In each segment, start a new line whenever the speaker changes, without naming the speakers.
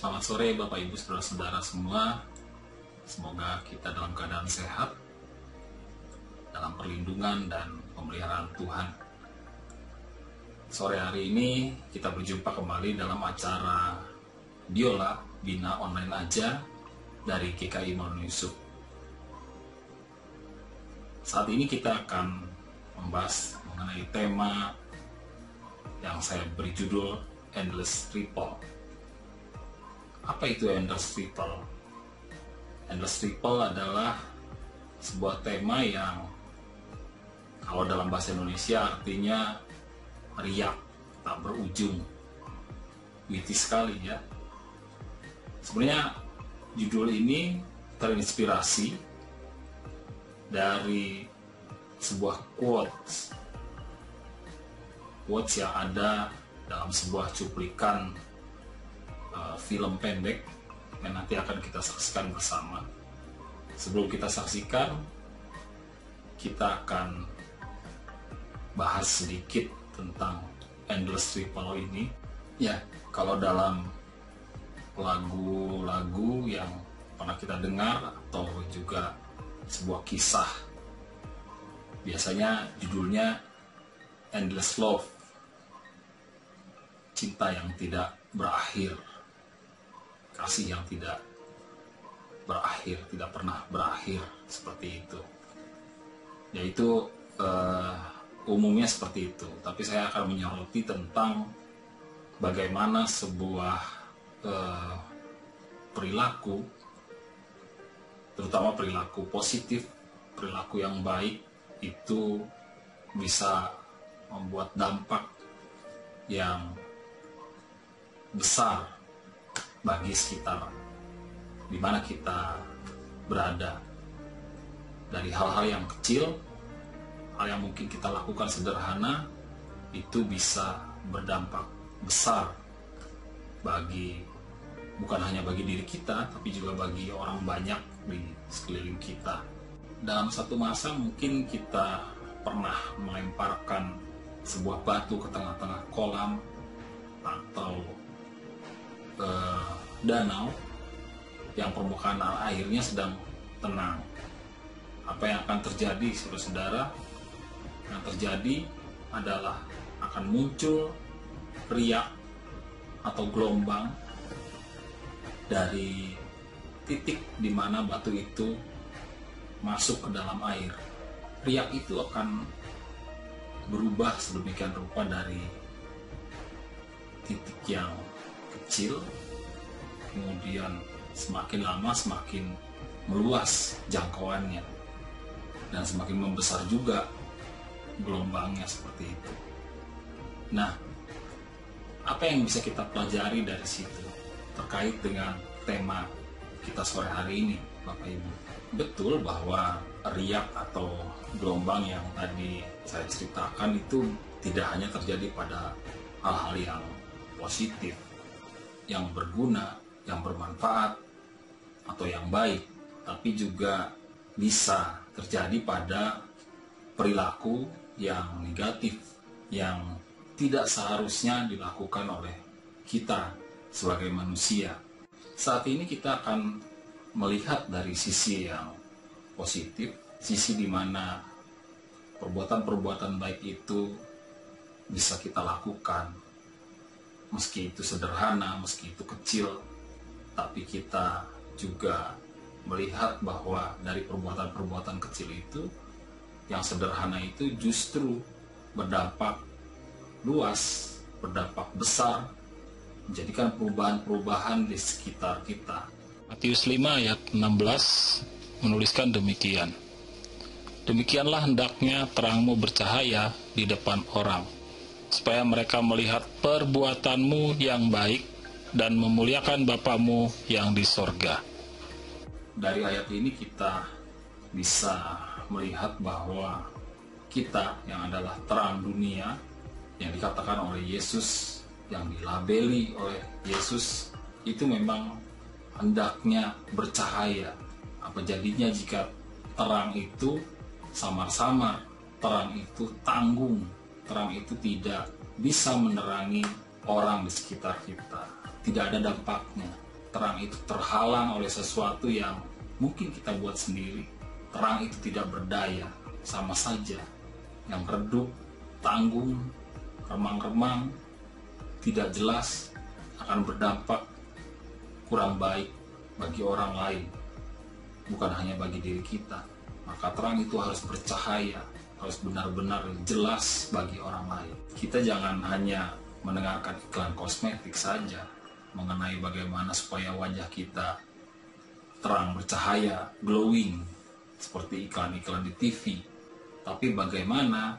Selamat sore Bapak Ibu Saudara-saudara semua. Semoga kita dalam keadaan sehat, dalam perlindungan dan pemeliharaan Tuhan. Sore hari ini kita berjumpa kembali dalam acara Biola Bina Online Aja dari GKI Maulana Yusuf. Saat ini kita akan membahas mengenai tema yang saya beri judul Endless Ripple. Apa itu Endless Ripple? Endless Ripple adalah sebuah tema yang kalau dalam bahasa Indonesia artinya riak, tak berujung. Witty sekali ya. Sebenarnya judul ini terinspirasi dari sebuah quotes yang ada dalam sebuah cuplikan film pendek yang nanti akan kita saksikan bersama. Sebelum kita saksikan, kita akan bahas sedikit tentang Endless Ripple ini. Ya, kalau dalam lagu-lagu yang pernah kita dengar atau juga sebuah kisah, biasanya judulnya Endless Love, cinta yang tidak berakhir, kasih yang tidak berakhir, tidak pernah berakhir, seperti itu. Yaitu umumnya seperti itu. Tapi saya akan menyoroti tentang bagaimana sebuah perilaku, terutama perilaku positif, perilaku yang baik, itu bisa membuat dampak yang besar bagi sekitar di mana kita berada. Dari hal-hal yang kecil, hal yang mungkin kita lakukan sederhana, itu bisa berdampak besar bagi, bukan hanya bagi diri kita, tapi juga bagi orang banyak di sekeliling kita. Dalam satu masa mungkin kita pernah melemparkan sebuah batu ke tengah-tengah kolam atau danau yang permukaan airnya sedang tenang. Apa yang akan terjadi, saudara-saudara? Yang terjadi adalah akan muncul riak atau gelombang dari titik di mana batu itu masuk ke dalam air. Riak itu akan berubah sedemikian rupa dari titik yang kecil, kemudian semakin lama semakin meluas jangkauannya dan semakin membesar juga gelombangnya, seperti itu. Nah, apa yang bisa kita pelajari dari situ terkait dengan tema kita sore hari ini, Bapak Ibu? Betul bahwa riak atau gelombang yang tadi saya ceritakan itu tidak hanya terjadi pada hal-hal yang positif, yang berguna, yang bermanfaat, atau yang baik, tapi juga bisa terjadi pada perilaku yang negatif, yang tidak seharusnya dilakukan oleh kita sebagai manusia. Saat ini kita akan melihat dari sisi yang positif, sisi di mana perbuatan-perbuatan baik itu bisa kita lakukan. Meski itu sederhana, meski itu kecil, tapi kita juga melihat bahwa dari perbuatan-perbuatan kecil itu, yang sederhana itu justru berdampak luas, berdampak besar, menjadikan perubahan-perubahan di sekitar kita.
Matius 5 ayat 16 menuliskan demikian. Demikianlah hendaknya terangmu bercahaya di depan orang, supaya mereka melihat perbuatanmu yang baik dan memuliakan Bapamu yang di sorga.
Dari ayat ini kita bisa melihat bahwa kita yang adalah terang dunia, yang dikatakan oleh Yesus, yang dilabeli oleh Yesus, itu memang hendaknya bercahaya. Apa jadinya jika terang itu samar-samar, terang itu tanggung, terang itu tidak bisa menerangi orang di sekitar kita, tidak ada dampaknya. terang itu terhalang oleh sesuatu yang mungkin kita buat sendiri, terang itu tidak berdaya, sama saja. Yang redup, tanggung, remang-remang, tidak jelas, akan berdampak kurang baik bagi orang lain, bukan hanya bagi diri kita. Maka terang itu harus bercahaya, harus benar-benar jelas bagi orang lain. Kita jangan hanya mendengarkan iklan kosmetik saja mengenai bagaimana supaya wajah kita terang, bercahaya, glowing, seperti iklan-iklan di TV. Tapi bagaimana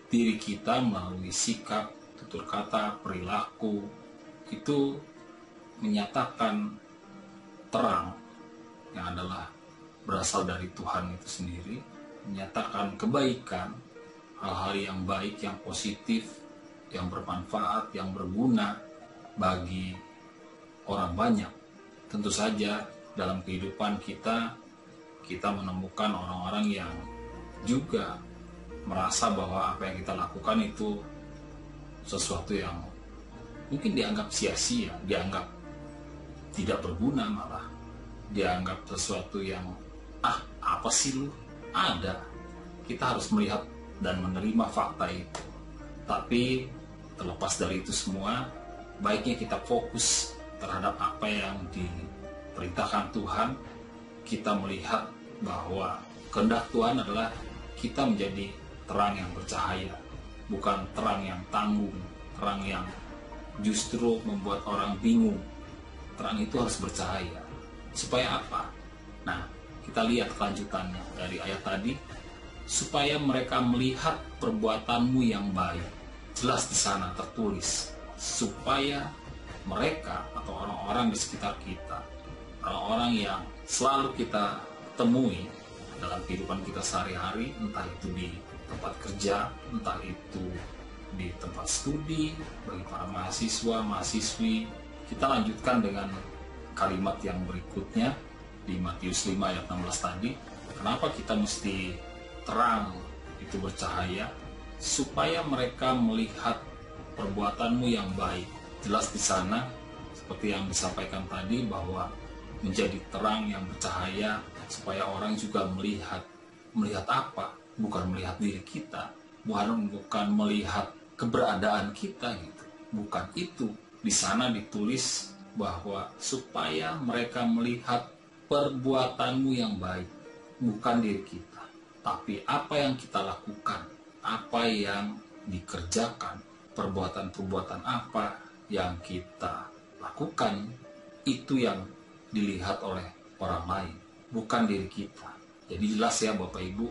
diri kita melalui sikap, tutur kata, perilaku, itu menyatakan terang yang adalah berasal dari Tuhan itu sendiri, menyatakan kebaikan, hal-hal yang baik, yang positif, yang bermanfaat, yang berguna bagi orang banyak. Tentu saja dalam kehidupan kita menemukan orang-orang yang juga merasa bahwa apa yang kita lakukan itu sesuatu yang mungkin dianggap sia-sia, dianggap tidak berguna, malah dianggap sesuatu yang apa sih lu? Ada. Kita harus melihat dan menerima fakta itu. Tapi terlepas dari itu semua, baiknya kita fokus terhadap apa yang diperintahkan Tuhan. Kita melihat bahwa kehendak Tuhan adalah kita menjadi terang yang bercahaya, bukan terang yang tanggung, terang yang justru membuat orang bingung. Terang itu harus bercahaya. Supaya apa? Nah, kita lihat kelanjutannya dari ayat tadi. Supaya mereka melihat perbuatanmu yang baik. Jelas di sana tertulis. Supaya mereka atau orang-orang di sekitar kita, orang-orang yang selalu kita temui dalam kehidupan kita sehari-hari, entah itu di tempat kerja, entah itu di tempat studi, bagi para mahasiswa, mahasiswi. Kita lanjutkan dengan kalimat yang berikutnya di Matius 5 ayat 16 tadi. Kenapa kita mesti terang itu bercahaya? Supaya mereka melihat perbuatanmu yang baik. Jelas di sana seperti yang disampaikan tadi bahwa menjadi terang yang bercahaya supaya orang juga melihat. Melihat apa? Bukan melihat diri kita, bukan melihat keberadaan kita gitu. Bukan itu. Di sana ditulis bahwa supaya mereka melihat perbuatanmu yang baik, bukan diri kita, tapi apa yang kita lakukan, apa yang dikerjakan, perbuatan-perbuatan apa yang kita lakukan, itu yang dilihat oleh orang lain, bukan diri kita. Jadi jelas ya Bapak Ibu,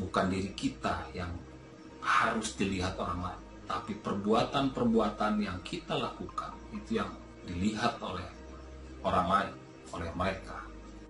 bukan diri kita yang harus dilihat orang lain, tapi perbuatan-perbuatan yang kita lakukan itu yang dilihat oleh orang lain, oleh mereka.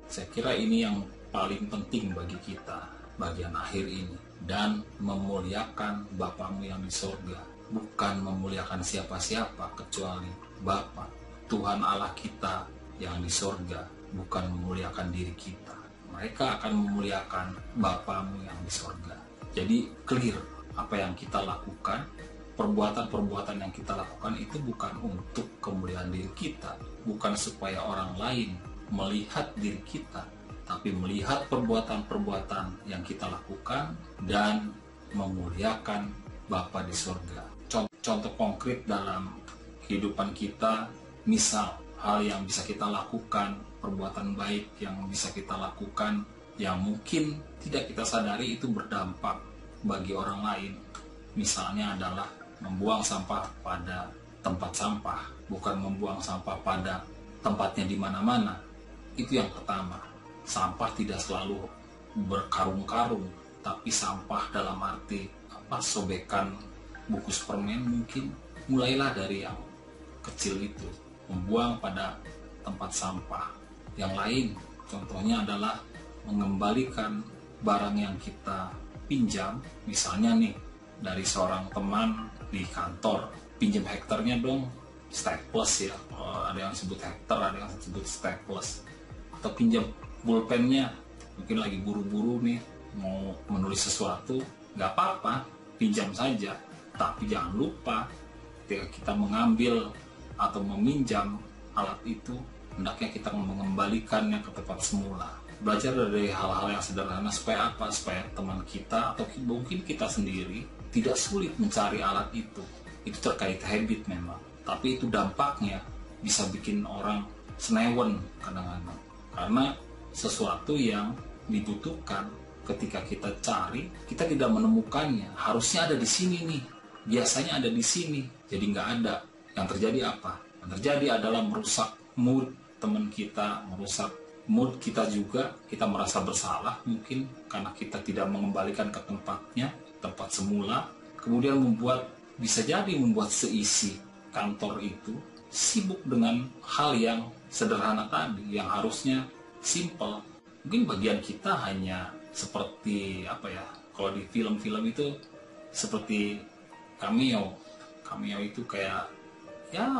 Saya kira ini yang paling penting bagi kita bagian akhir ini. Dan memuliakan Bapamu yang di sorga, bukan memuliakan siapa-siapa kecuali Bapa Tuhan Allah kita yang di sorga, bukan memuliakan diri kita. Mereka akan memuliakan Bapamu yang di sorga. Jadi clear apa yang kita lakukan, perbuatan-perbuatan yang kita lakukan itu bukan untuk kemuliaan diri kita, bukan supaya orang lain melihat diri kita, tapi melihat perbuatan-perbuatan yang kita lakukan dan memuliakan Bapa di surga. Contoh konkret dalam kehidupan kita, misal hal yang bisa kita lakukan, perbuatan baik yang bisa kita lakukan, yang mungkin tidak kita sadari itu berdampak bagi orang lain. Misalnya adalah membuang sampah pada tempat sampah, bukan membuang sampah pada tempatnya di mana-mana. Itu yang pertama. Sampah tidak selalu berkarung-karung, tapi sampah dalam arti sobekan bungkus permen mungkin. Mulailah dari yang kecil itu, membuang pada tempat sampah. Yang lain contohnya adalah mengembalikan barang yang kita pinjam, misalnya nih dari seorang teman di kantor, pinjam hektarnya dong, staples ya, ada yang sebut hektar, ada yang sebut staples. Atau pinjam pulpennya, mungkin lagi buru-buru nih mau menulis sesuatu, nggak apa-apa, pinjam saja. Tapi jangan lupa ketika kita mengambil atau meminjam alat itu, hendaknya kita mengembalikannya ke tempat semula. Belajar dari hal-hal yang sederhana supaya apa? Supaya teman kita atau mungkin kita sendiri tidak sulit mencari alat itu. Itu terkait habit memang, tapi itu dampaknya bisa bikin orang senewen kadang-kadang. Karena sesuatu yang dibutuhkan ketika kita cari, kita tidak menemukannya. Harusnya ada di sini nih, biasanya ada di sini, jadi nggak ada. Yang terjadi apa? Yang terjadi adalah merusak mood teman kita, merusak mood kita juga. Kita merasa bersalah mungkin karena kita tidak mengembalikan ke tempatnya, tempat semula. Kemudian bisa jadi membuat seisi kantor itu sibuk dengan hal yang sederhana tadi, yang harusnya simple. Mungkin bagian kita hanya seperti kalau di film-film itu seperti cameo itu kayak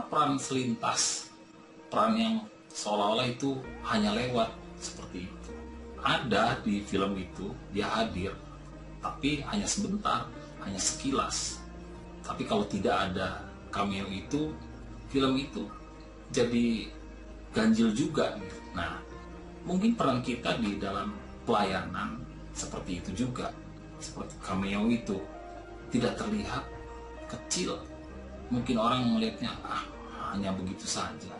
peran selintas, peran yang seolah-olah itu hanya lewat seperti itu. Ada di film itu, dia hadir, tapi hanya sebentar, hanya sekilas. Tapi kalau tidak ada cameo itu, film itu jadi ganjil juga. Nah, mungkin peran kita di dalam pelayanan seperti itu juga. Seperti cameo itu, tidak terlihat kecil. Mungkin orang melihatnya, hanya begitu saja.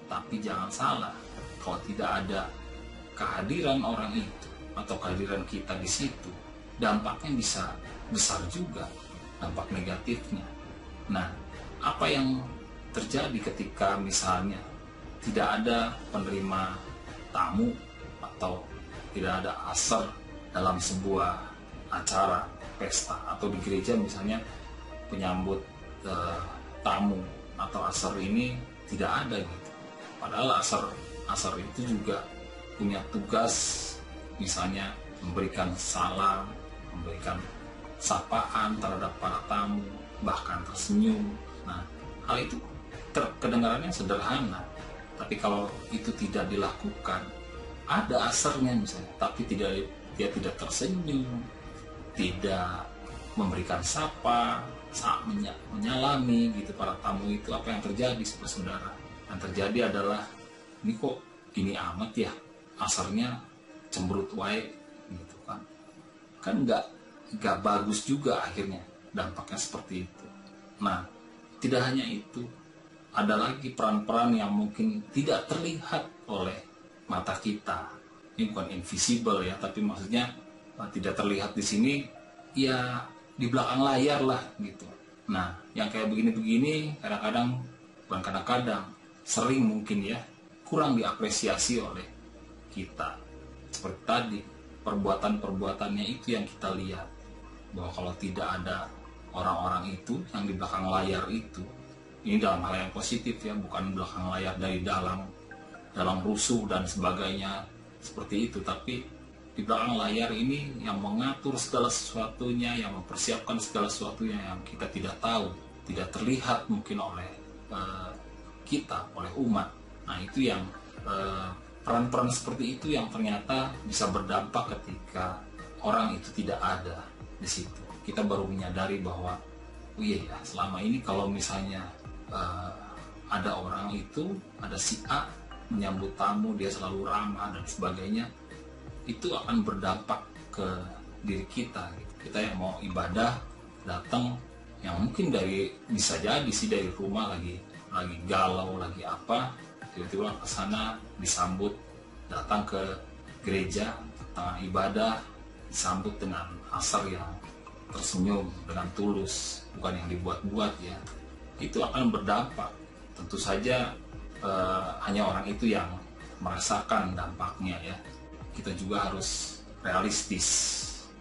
Tapi jangan salah, kalau tidak ada kehadiran orang itu atau kehadiran kita di situ, dampaknya bisa besar juga, dampak negatifnya. Nah, apa yang terjadi ketika misalnya tidak ada penerima tamu atau tidak ada asar dalam sebuah acara pesta, atau di gereja misalnya penyambut tamu atau asar ini tidak ada gitu. Padahal asar itu juga punya tugas, misalnya memberikan salam, memberikan sapaan terhadap para tamu, bahkan tersenyum. Nah, hal itu kedengarannya sederhana, tapi kalau itu tidak dilakukan, ada asarnya misalnya, tapi dia tidak tersenyum, tidak memberikan sapa, saat menyalami gitu para tamu itu, apa yang terjadi saudara? Yang terjadi adalah, ini kok gini amat ya, asarnya cemberut wae gitu kan nggak bagus juga akhirnya, dampaknya seperti itu. Nah, tidak hanya itu, ada lagi peran-peran yang mungkin tidak terlihat oleh mata kita. Ini bukan invisible ya, tapi maksudnya tidak terlihat di sini, ya di belakang layar lah gitu. Nah, yang kayak begini-begini kadang-kadang sering mungkin ya kurang diapresiasi oleh kita. Seperti tadi, perbuatan-perbuatannya itu yang kita lihat, bahwa kalau tidak ada orang-orang itu yang di belakang layar itu, ini dalam hal yang positif ya, bukan belakang layar dari dalam rusuh dan sebagainya seperti itu, tapi di belakang layar ini yang mengatur segala sesuatunya, yang mempersiapkan segala sesuatunya yang kita tidak tahu, tidak terlihat mungkin oleh kita, oleh umat. Nah, itu yang peran-peran seperti itu yang ternyata bisa berdampak ketika orang itu tidak ada di situ. Kita baru menyadari bahwa oh iya ya, selama ini kalau misalnya ada orang itu, ada si A menyambut tamu, dia selalu ramah dan sebagainya, itu akan berdampak ke diri kita gitu. Kita yang mau ibadah datang, yang mungkin bisa jadi sih dari rumah lagi galau, lagi apa, tiba-tiba ke sana disambut, datang ke gereja tengah ibadah, disambut dengan asar yang tersenyum dengan tulus, bukan yang dibuat-buat ya. Itu akan berdampak. Tentu saja hanya orang itu yang merasakan dampaknya ya. Kita juga harus realistis,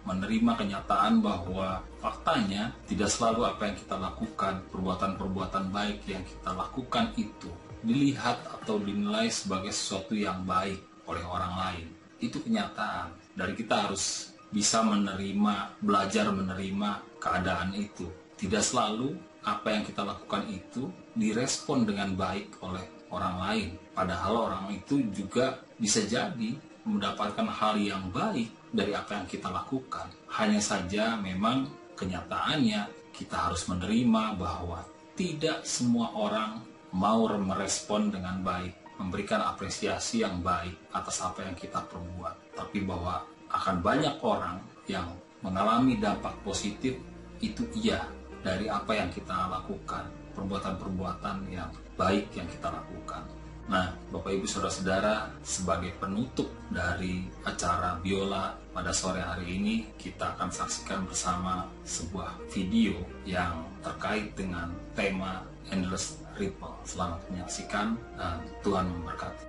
menerima kenyataan bahwa faktanya tidak selalu apa yang kita lakukan, perbuatan-perbuatan baik yang kita lakukan itu dilihat atau dinilai sebagai sesuatu yang baik oleh orang lain. Itu kenyataan. Dari kita harus bisa menerima, belajar menerima keadaan itu. Tidak selalu apa yang kita lakukan itu direspon dengan baik oleh orang lain. Padahal orang itu juga bisa jadi mendapatkan hal yang baik dari apa yang kita lakukan. Hanya saja memang kenyataannya kita harus menerima bahwa tidak semua orang mau merespon dengan baik memberikan apresiasi yang baik atas apa yang kita perbuat, tapi bahwa akan banyak orang yang mengalami dampak positif itu iya dari apa yang kita lakukan, perbuatan-perbuatan yang baik yang kita lakukan. Nah, Bapak Ibu Saudara-saudara, sebagai penutup dari acara Biola pada sore hari ini, kita akan saksikan bersama sebuah video yang terkait dengan tema Endless Ripple. Selamat menyaksikan dan Tuhan memberkati.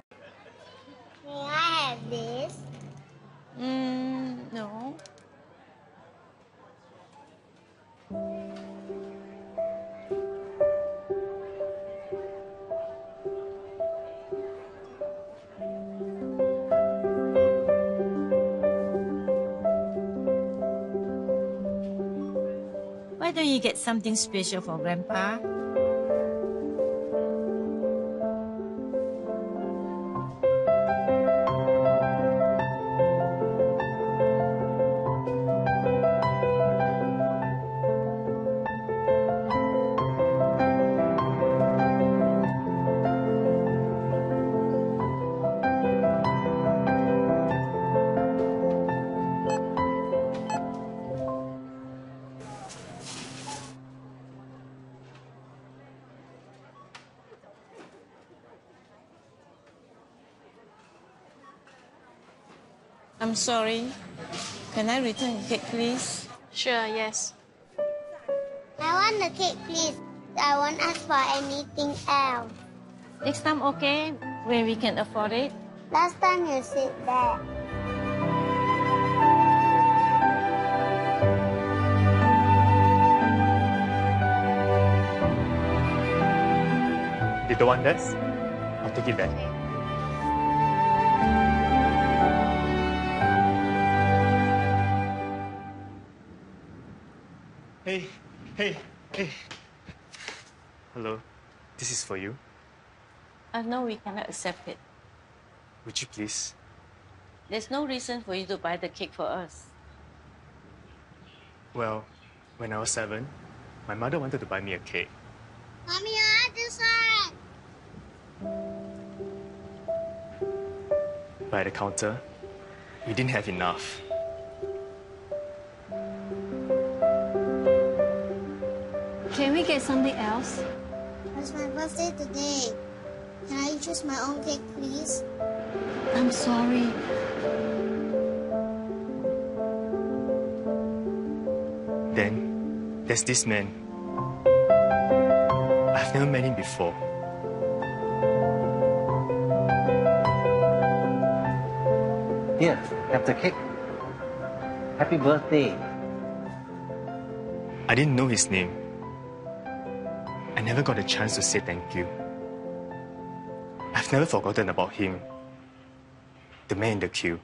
May I have this?
No.
Why don't you get something special for Grandpa? I'm sorry. Can I return the cake, please?
Sure, yes.
I want the cake, please. I won't ask for anything else.
Next time, okay? When we can afford it?
Last time you said that.
You don't want this? I'll take it back. Hey. Hello, this is for you.
No, we cannot accept it.
Would you please?
There's no reason for you to buy the cake for us.
Well, when I was 7, my mother wanted to buy me a cake.
Mommy, I want this one.
But at the counter, we didn't have enough.
Can we get something else?
It's my birthday today. Can I choose my own cake, please?
I'm sorry.
Then, there's this man. I've never met him before.
Here, have the cake. Happy birthday.
I didn't know his name. I never got a chance to say thank you. I've never forgotten about him. The man in the queue.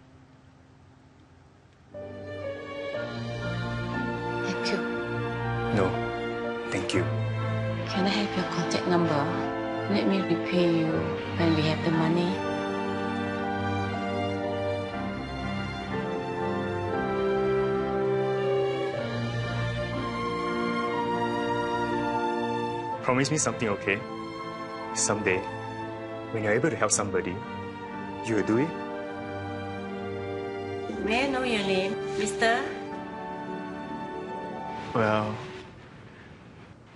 Thank you.
No, thank you.
Can I have your contact number? Let me repay you when we have the money.
Promise me something, okay? Someday, when you're able to help somebody, you will do it?
May I know your name, mister?
Well,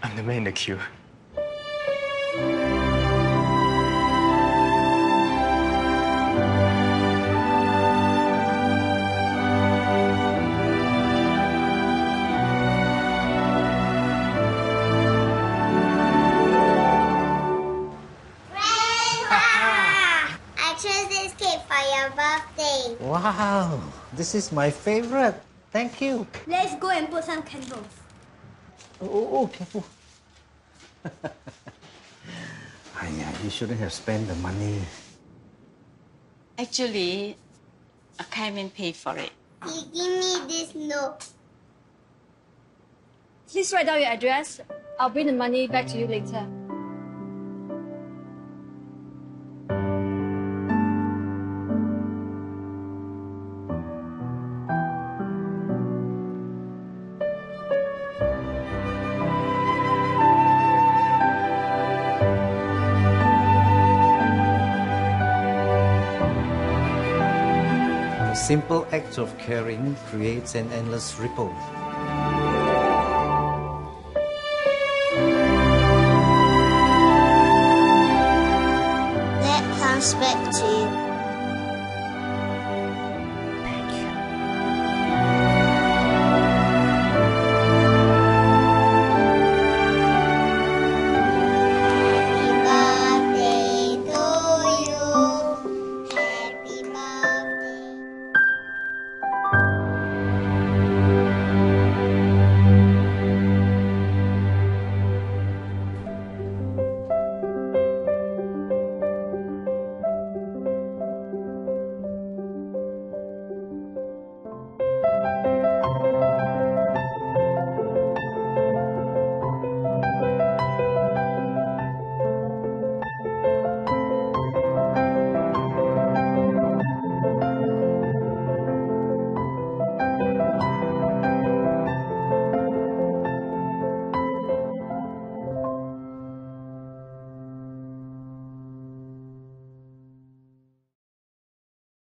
I'm the man in the queue.
I chose this cake for your birthday.
Wow, this is my favorite. Thank you.
Let's go and put some candles.
Oh, careful. You shouldn't have spent the money.
Actually, I came and paid for it.
He give me this note.
Please write down your address. I'll bring the money back to you later.
simple act of caring creates an endless ripple.